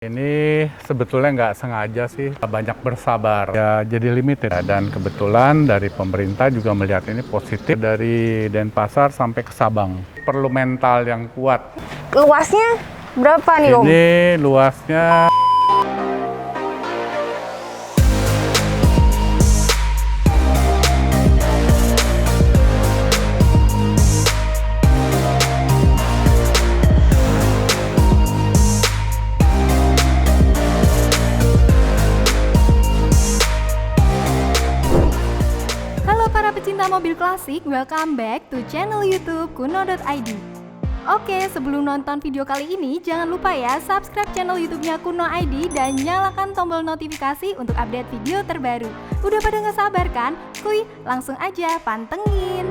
Ini sebetulnya nggak sengaja sih, banyak bersabar. Ya jadi limited. Dan kebetulan dari pemerintah juga melihat ini positif dari Denpasar sampai ke Sabang. Perlu mental yang kuat. Luasnya berapa nih Om? Ini luasnya pecinta mobil klasik, welcome back to channel YouTube Kuno.id. Oke, sebelum nonton video kali ini, jangan lupa ya subscribe channel YouTube-nya Kuno.id dan nyalakan tombol notifikasi untuk update video terbaru. Udah pada nggak sabar kan? Kuy, langsung aja pantengin.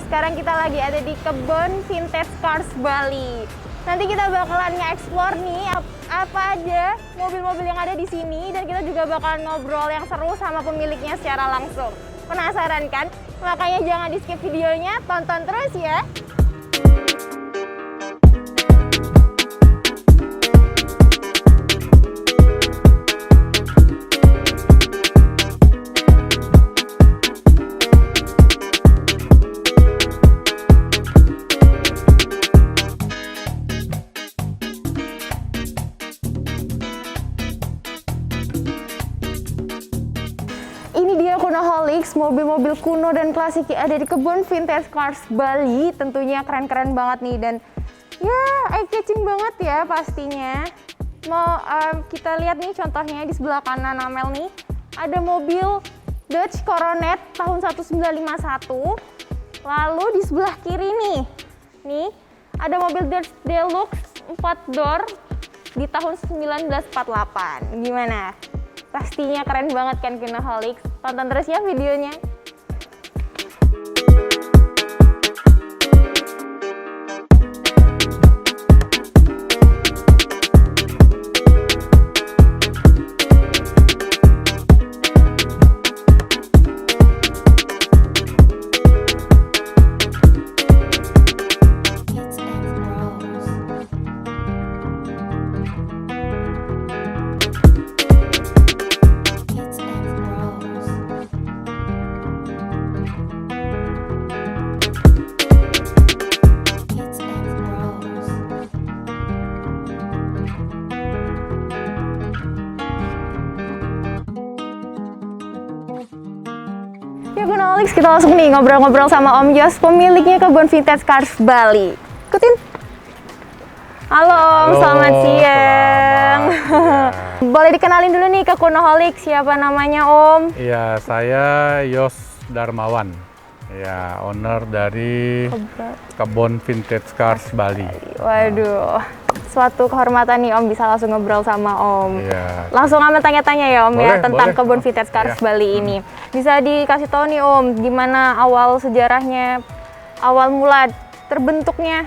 Sekarang kita lagi ada di kebun Vintage Cars Bali. Nanti kita bakalan nge-explore nih apa aja mobil-mobil yang ada di sini, dan kita juga bakalan ngobrol yang seru sama pemiliknya secara langsung. Penasaran kan? Makanya jangan di skip videonya, tonton terus ya. Kunoholics, mobil-mobil kuno dan klasik yang ada di kebun Vintage Cars Bali. Tentunya keren-keren banget nih, dan ya eye-catching banget ya pastinya. Mau kita lihat nih contohnya di sebelah kanan Amel nih, ada mobil Dodge Coronet tahun 1951. Lalu di sebelah kiri nih ada mobil Dodge Deluxe 4 door di tahun 1948. Gimana? Pastinya keren banget kan Kunoholics? Tonton terus ya videonya. Ya Kunoholics, kita langsung nih ngobrol-ngobrol sama Om Yos, pemiliknya kebun Vintage Cars Bali. Ikutin. Halo Om, selamat siang. Boleh dikenalin dulu nih ke Kunoholics, siapa namanya Om? ya saya Yos Darmawan. Ya, owner dari kebun Vintage Cars Bali. Waduh, suatu kehormatan nih Om bisa langsung ngobrol sama Om. Ya. Langsung amat tanya-tanya ya Om, boleh, ya tentang boleh. kebun Vintage Cars Bali ini. Bisa dikasih tahu nih Om, gimana awal sejarahnya, awal mula terbentuknya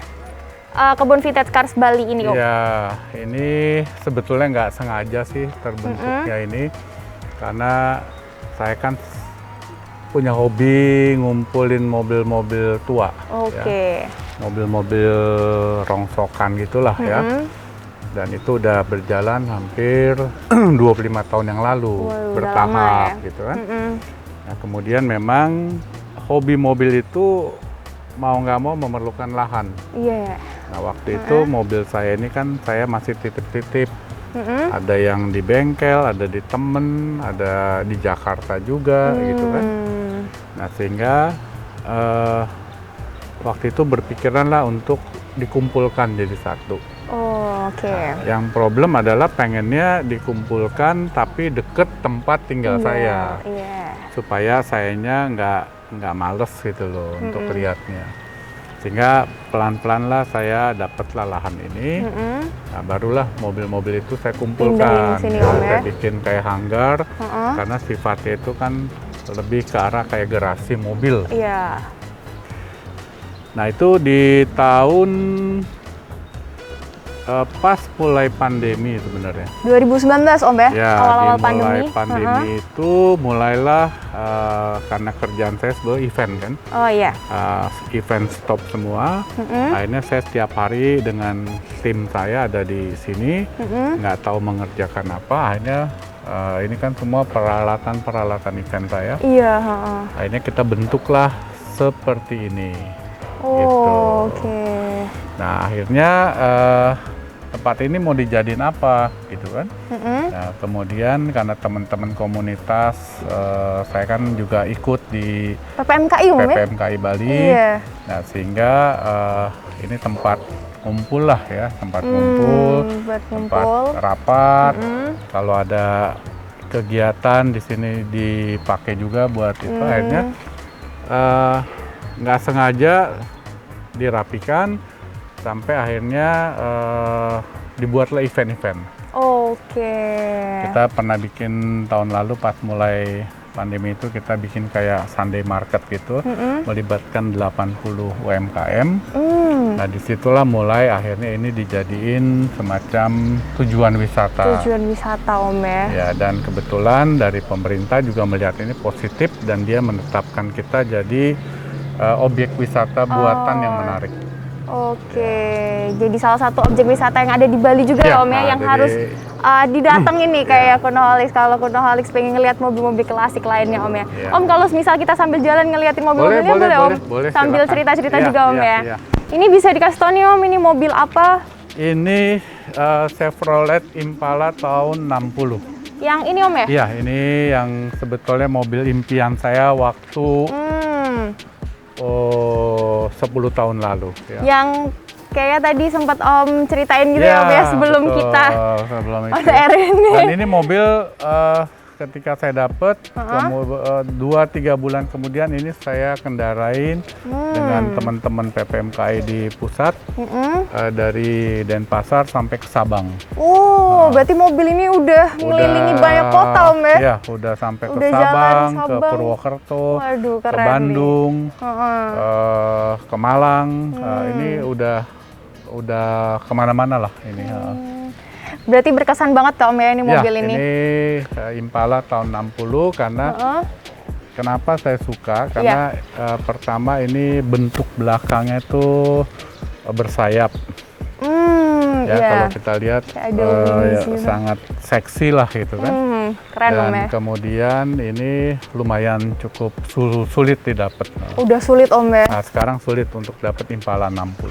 kebun Vintage Cars Bali ini Om? Ya, ini sebetulnya nggak sengaja sih terbentuknya ini, karena saya kan punya hobi ngumpulin mobil-mobil tua. Oke. Ya. Mobil-mobil rongsokan gitulah ya. Dan itu udah berjalan hampir 25 tahun yang lalu. Bertahap gitu kan. Nah, kemudian memang hobi mobil itu mau nggak mau memerlukan lahan. Iya. Nah, waktu itu mobil saya ini kan saya masih titip-titip. Ada yang di bengkel, ada di temen, ada di Jakarta juga gitu kan. Nah, sehingga waktu itu berpikiran lah untuk dikumpulkan jadi satu. Oh, oke. Nah, yang problem adalah pengennya dikumpulkan tapi deket tempat tinggal saya. Iya. Supaya sayanya nggak males gitu loh untuk lihatnya. Sehingga pelan-pelan lah saya dapatlah lahan ini. Nah, barulah mobil-mobil itu saya kumpulkan. Sini, Om, ya. Saya bikin kayak hanggar, karena sifatnya itu kan lebih ke arah kayak garasi mobil. Iya. Nah, itu di tahun pas mulai pandemi sebenarnya. 2019 Om ya? Ya, Awal-awal dimulai pandemi. pandemi itu mulailah karena kerjaan saya sebagai event kan. Oh iya. Event stop semua. Akhirnya saya setiap hari dengan tim saya ada di sini, nggak tahu mengerjakan apa. Akhirnya ini kan semua peralatan event saya. Iya. Akhirnya kita bentuklah seperti ini. Oh, gitu. oke. Nah, akhirnya tempat ini mau dijadiin apa gitu kan. Nah, kemudian karena teman-teman komunitas, saya kan juga ikut di PPMKI Om ya? PPMKI Bali. Iya. Nah, sehingga ini tempat ngumpul lah ya, tempat ngumpul, buat tempat ngumpul. rapat. Kalau ada kegiatan di sini dipakai juga buat itu. Akhirnya nggak sengaja dirapikan sampai akhirnya dibuatlah event-event. Oke. Kita pernah bikin tahun lalu pas mulai pandemi itu kita bikin kayak Sunday Market gitu, melibatkan 80 UMKM. Nah, disitulah mulai akhirnya ini dijadiin semacam tujuan wisata. Tujuan wisata Om ya? Ya, dan kebetulan dari pemerintah juga melihat ini positif dan dia menetapkan kita jadi objek wisata buatan yang menarik. Oke, jadi salah satu objek wisata yang ada di Bali juga Ya, Om ya, yang jadi harus didatengin nih kayak Kunoholics. Kalau Kunoholics pengen ngeliat mobil-mobil klasik lainnya Om ya. Ya. Om, kalau misal kita sambil jalan ngeliatin mobil-mobilnya boleh Om? Boleh, Sambil silakan. cerita-cerita Ya, juga Om ya, ya. ya. Ini bisa dikasih tau nih Om, ini mobil apa? Ini Chevrolet Impala tahun 60. Yang ini Om ya? Iya, ini yang sebetulnya mobil impian saya waktu 10 tahun lalu. Ya. Yang kayak tadi sempat Om ceritain gitu ya Om ya, sebelum betul, kita sebelum itu. OTR ini. Dan ini mobil ketika saya dapat 2-3 bulan kemudian ini saya kendarain dengan teman-teman PPMKI di pusat dari Denpasar sampai ke Sabang. Berarti mobil ini udah ngelilingi banyak kota Om ya? Iya, udah sampai ke Udah jalan Sabang, ke Sabang. Purwokerto, Waduh, ke keren Bandung, ke Malang. Ini udah kemana-mana lah ini. Berarti berkesan banget Om ya ini mobil ini? Ini Impala tahun 60 karena kenapa saya suka? Karena pertama ini bentuk belakangnya itu bersayap. Kalau kita lihat sangat seksi lah gitu kan. Keren Dan Om ya? kemudian ini lumayan cukup sulit didapat. Udah sulit Om ya? Nah, sekarang sulit untuk dapat Impala 60.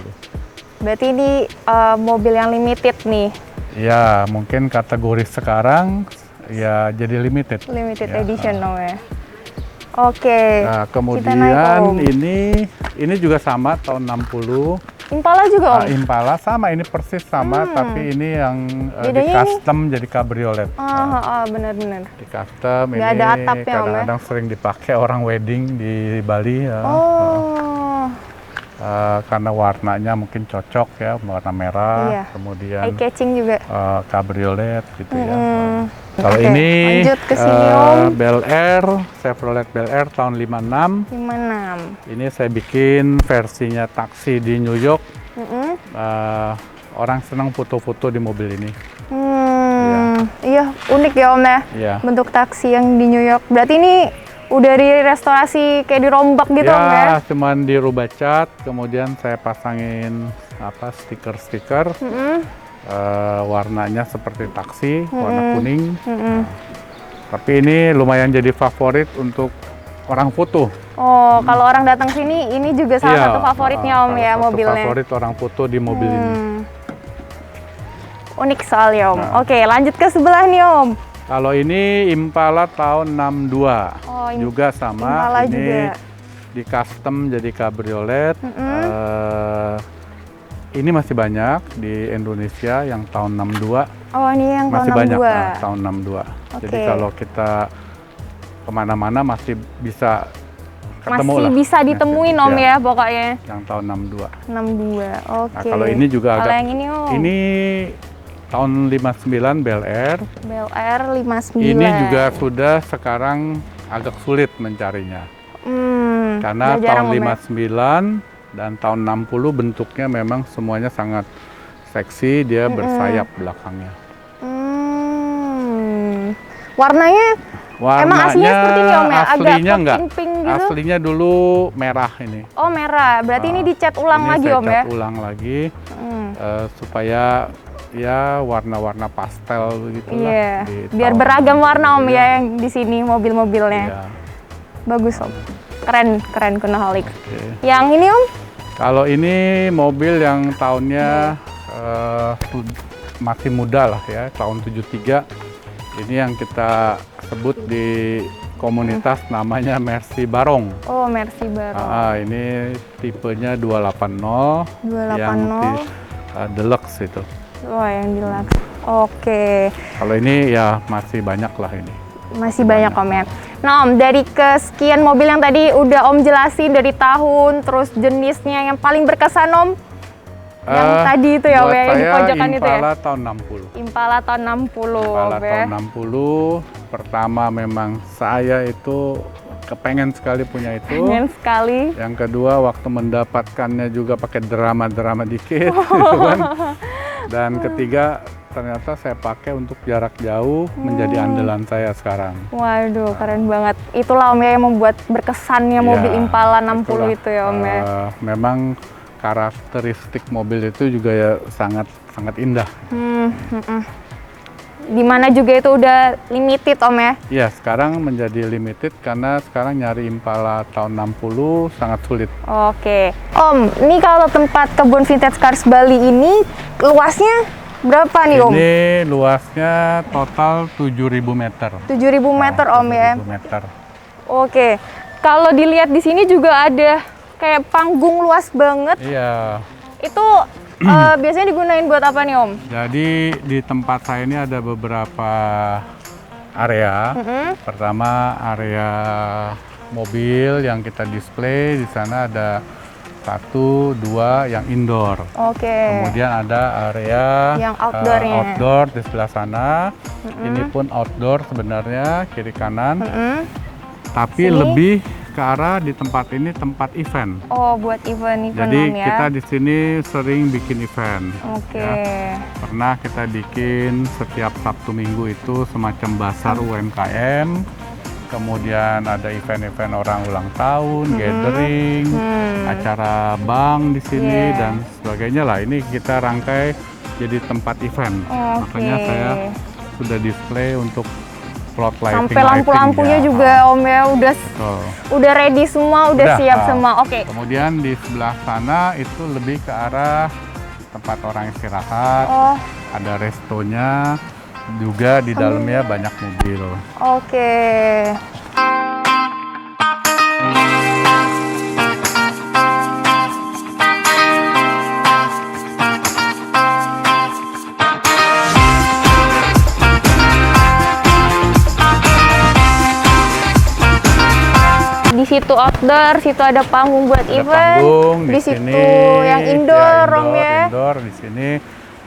Berarti ini mobil yang limited nih? Ya, mungkin kategori sekarang ya jadi limited. Limited ya. edition Om ya? Oke. Nah, kita naik, kemudian Om. ini juga sama tahun 60. Impala juga Om? Impala sama, ini persis sama, tapi ini yang di custom jadi kabriolet. Benar-benar. Di custom Nggak ini ada atapnya, Om ya? kadang-kadang sering dipakai orang wedding di Bali. Ya. Karena warnanya mungkin cocok ya, warna merah, kemudian eye catching juga. kabriolet gitu ya. Kalau Oke, ini lanjut ke sini, Om. Bel Air, Chevrolet Bel Air tahun 56. 56. Ini saya bikin versinya taksi di New York. Orang senang foto-foto di mobil ini. Iya, unik ya Om ya. Iya. Bentuk taksi yang di New York. Berarti ini udah direstorasi kayak dirombak gitu Om ya? Ya, cuman dirubah cat, kemudian saya pasangin stiker-stiker. Warnanya seperti taksi, warna kuning. Tapi ini lumayan jadi favorit untuk orang foto. Kalau orang datang sini, ini juga salah satu favoritnya Om ya mobilnya. Favorit orang foto di mobil ini. Unik soalnya Om. Oke, lanjut ke sebelah nih Om. Kalau ini Impala tahun 62, juga sama. Impala ini juga. di custom jadi kabriolet. Ini masih banyak di Indonesia yang tahun 62. Ini yang Masih tahun 62. banyak tahun 62. Jadi kalau kita kemana-mana masih bisa ketemu masih lah. bisa ditemuin Masih, Om ya pokoknya. Yang tahun 62. 62. Oke. Nah, kalau ini juga Kalau agak yang ini Om. ini tahun 59 Bel Air. Bel Air 59. Ini juga sudah sekarang agak sulit mencarinya. Karena udah jarang, tahun Om, ya? 59 dan tahun 60 bentuknya memang semuanya sangat seksi, dia bersayap belakangnya. Warnanya emang aslinya seperti ini Om ya? Agak aslinya enggak. pink-pink gitu? Aslinya dulu merah ini. Oh merah, berarti ini dicat ulang Ini lagi saya Om ya? cat ulang lagi supaya ya warna-warna pastel begitulah. Iya, di biar tahun beragam warna Om iya. ya yang di sini mobil-mobilnya. Iya. Bagus Om, keren Kunoholics. Oke. Yang ini Om? Kalau ini mobil yang tahunnya masih muda lah ya, tahun 73. Ini yang kita sebut di komunitas namanya Mercy Barong. Oh Mercy Barong. Ini tipenya 280, 280. yang deluxe itu. Wah yang deluxe. Oke. Kalau ini ya masih banyak lah ini. Masih banyak Om ya. Nah Om, dari kesekian mobil yang tadi udah Om jelasin dari tahun, terus jenisnya yang paling berkesan Om? Yang tadi itu ya Om ya, yang di pojokan itu ya? Impala tahun 60. Impala tahun 60 Impala Om ya. tahun 60. Pertama memang saya itu kepengen sekali punya itu. Pengen sekali. Yang kedua waktu mendapatkannya juga pakai drama-drama dikit gitu kan. Dan ketiga ternyata saya pakai untuk jarak jauh menjadi andalan saya sekarang. Waduh, keren banget. Itulah Om ya yang membuat berkesannya mobil Ya, Impala 60 itulah. itu ya Om ya. Memang karakteristik mobil itu juga ya sangat indah. Dimana juga itu udah limited Om ya? Ya, sekarang menjadi limited karena sekarang nyari Impala tahun 60 sangat sulit. Oke. Om, ini kalau tempat kebun vintage cars Bali ini luasnya berapa nih Om? Ini luasnya total 7.000 meter. 7.000 meter Om ya? 7.000 meter. Oke. Kalau dilihat di sini juga ada kayak panggung luas banget. Iya. Itu biasanya digunain buat apa nih Om? Jadi di tempat saya ini ada beberapa area. Pertama area mobil yang kita display, di sana ada 1, 2 yang indoor. Oke. Kemudian ada area Yang outdoornya. outdoor di sebelah sana. Ini pun outdoor sebenarnya kiri kanan. Tapi Sini? lebih ke arah di tempat ini tempat event. Oh, buat event Jadi Om ya? kita di sini sering bikin event. Oke. Ya. Pernah kita bikin setiap Sabtu Minggu itu semacam basar UMKM. Kemudian ada event-event orang ulang tahun, gathering, acara bank di sini Yeah. dan sebagainya lah. Ini kita rangkai jadi tempat event. Oke. Makanya saya sudah display untuk plot lighting. Sampai lampu-lampunya ya. juga Om ya, Betul. udah ready semua, udah siap semua. Oke. Kemudian di sebelah sana itu lebih ke arah tempat orang istirahat. Oh, Ada restonya, juga di dalamnya banyak mobil. oke. Di situ outdoor, situ ada panggung buat Ada event. panggung Di di situ sini. yang ya, indoor, Om ya. Indoor di sini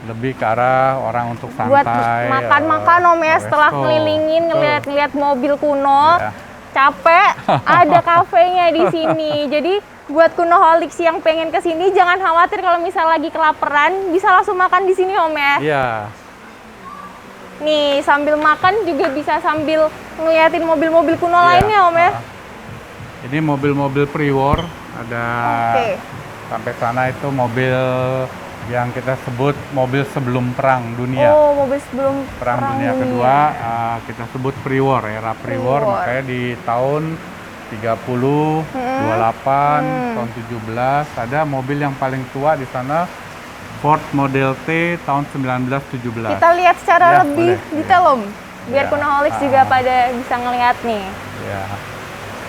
lebih ke arah orang untuk Buat santai. makan-makan Om ya, setelah resto. kelilingin Betul. ngeliat-ngeliat mobil kuno. Ya. Capek, ada kafenya di sini. Jadi buat Kunoholics yang pengen ke sini jangan khawatir kalau misal lagi kelaparan, bisa langsung makan di sini Om ya. Iya. Nih, sambil makan juga bisa sambil ngeliatin mobil-mobil kuno Iya. lainnya Om ya. Ini mobil-mobil pre-war, ada Oke. sampai sana itu mobil yang kita sebut mobil sebelum Perang Dunia. Oh, mobil sebelum Perang Dunia Kedua kita sebut pre-war, era pre-war, Pre-war. makanya di tahun 30, 28, tahun 17 ada mobil yang paling tua di sana, Ford Model T tahun 1917. Kita lihat secara Ya, lebih boleh. detail Om, biar Ya. Kunoholics juga pada bisa ngeliat nih. Ya.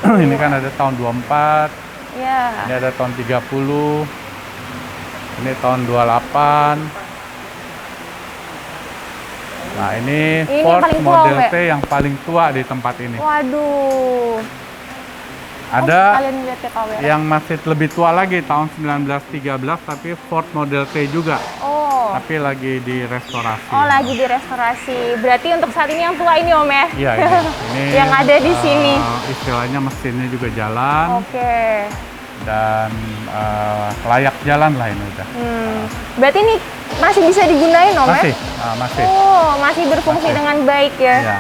Ini kan ada tahun 24, Ya. ini ada tahun 30, ini tahun 28. Nah ini Ini Ford paling tua, Model Om, ya? T yang paling tua di tempat ini. Waduh. Ada kalian lihat ke kamera. yang masih lebih tua lagi, tahun 1913, tapi Ford Model T juga. Oh. Tapi lagi direstorasi. Oh, lagi direstorasi. Berarti untuk saat ini yang tua ini Om ya? Iya, ini yang ada di sini. Istilahnya mesinnya juga jalan. Oke. Dan layak jalan lah ini udah. Berarti ini masih bisa digunain Om Masih, ya? masih. Oh, masih berfungsi dengan baik ya? Iya.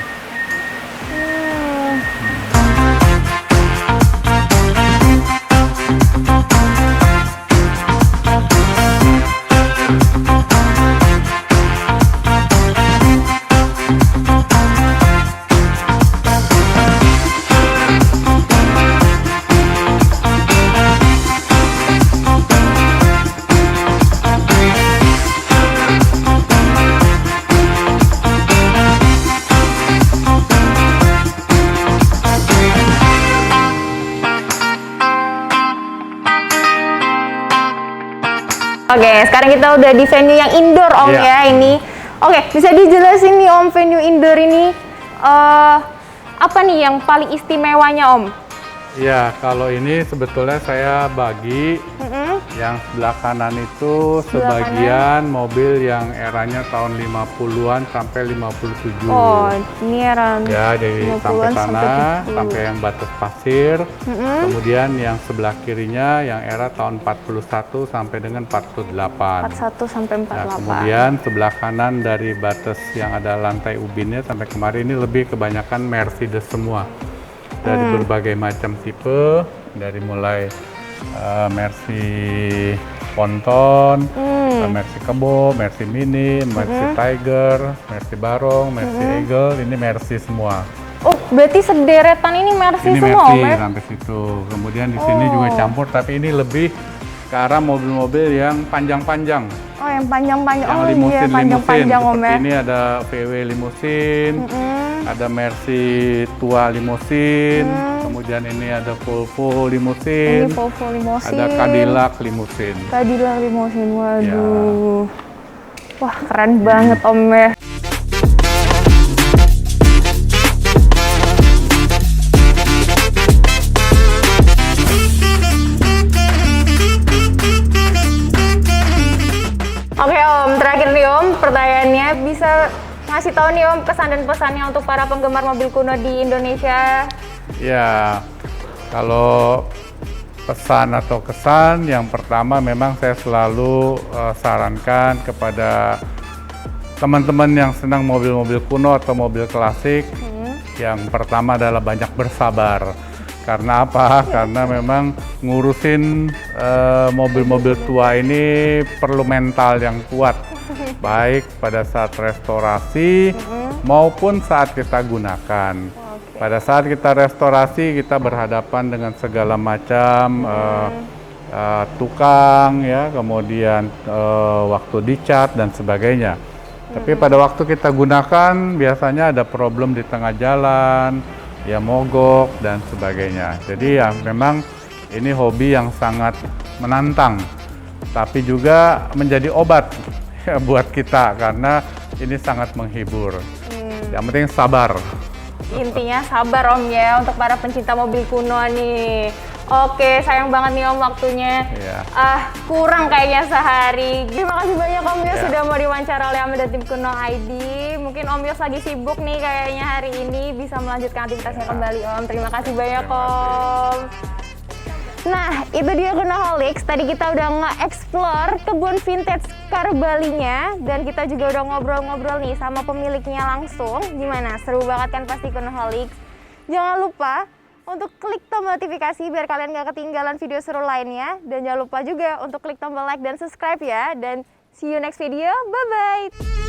Oke, sekarang kita udah di venue yang indoor Om ya ini. Oke, bisa dijelasin nih Om venue indoor ini apa nih yang paling istimewanya Om? Ya, kalau ini sebetulnya saya bagi yang sebelah kanan itu sebagian mobil yang eranya tahun 50-an sampai 57. Oh, ini era ya, dari sampai 50-an sana sampai yang batas pasir. Kemudian yang sebelah kirinya yang era tahun 41 sampai dengan 48. 41 sampai 48. Nah, kemudian sebelah kanan dari batas yang ada lantai ubinnya sampai kemarin ini lebih kebanyakan Mercedes semua. Dari berbagai macam tipe, dari mulai Mercy Ponton, Mercy Kebo, Mercy Mini, Mercy Tiger, Mercy Barong, Mercy Eagle, ini Mercy semua. Oh, berarti sederetan ini Mercy Ini semua Mercy Om ya? sampai situ. Kemudian di sini juga campur, tapi ini lebih ke arah mobil-mobil yang panjang-panjang. Oh, yang panjang-panjang. Yang Oh iya, limusin, panjang-panjang Om seperti ya. ini ada VW limusin, ada Mercy tua limusin, kemudian ini ada Volvo limusin, Ini Volvo limusin. ada Cadillac limusin. Cadillac limusin, waduh. Wah, keren banget Om ya. Oke Om, terakhir nih Om, pertanyaannya bisa ngasih tahu nih Om kesan dan pesannya untuk para penggemar mobil kuno di Indonesia? Ya, kalau pesan atau kesan, yang pertama memang saya selalu sarankan kepada teman-teman yang senang mobil-mobil kuno atau mobil klasik, yang pertama adalah banyak bersabar. Karena apa? Karena memang ngurusin mobil-mobil tua ini perlu mental yang kuat, baik pada saat restorasi maupun saat kita gunakan. Pada saat kita restorasi, kita berhadapan dengan segala macam tukang, ya, kemudian waktu dicat dan sebagainya. Tapi pada waktu kita gunakan, biasanya ada problem di tengah jalan, ya mogok dan sebagainya. Jadi ya memang ini hobi yang sangat menantang, tapi juga menjadi obat ya, buat kita karena ini sangat menghibur. Yang penting sabar. Intinya sabar Om ya untuk para pencinta mobil kuno nih. Oke, sayang banget nih Om waktunya. Kurang kayaknya sehari. Terima kasih banyak Om Yos sudah mau diwawancara oleh Ahmad dan tim Kuno ID. Mungkin Om Yos lagi sibuk nih kayaknya hari ini, bisa melanjutkan aktivitasnya kembali Om. Terima kasih banyak Om. Nah, itu dia Kunoholics. Tadi kita udah nge-explore kebun vintage car Bali-nya, dan kita juga udah ngobrol-ngobrol nih sama pemiliknya langsung. Gimana? Seru banget kan pasti Kunoholics? Jangan lupa untuk klik tombol notifikasi biar kalian gak ketinggalan video seru lainnya. Dan jangan lupa juga untuk klik tombol like dan subscribe ya. Dan see you next video. Bye-bye!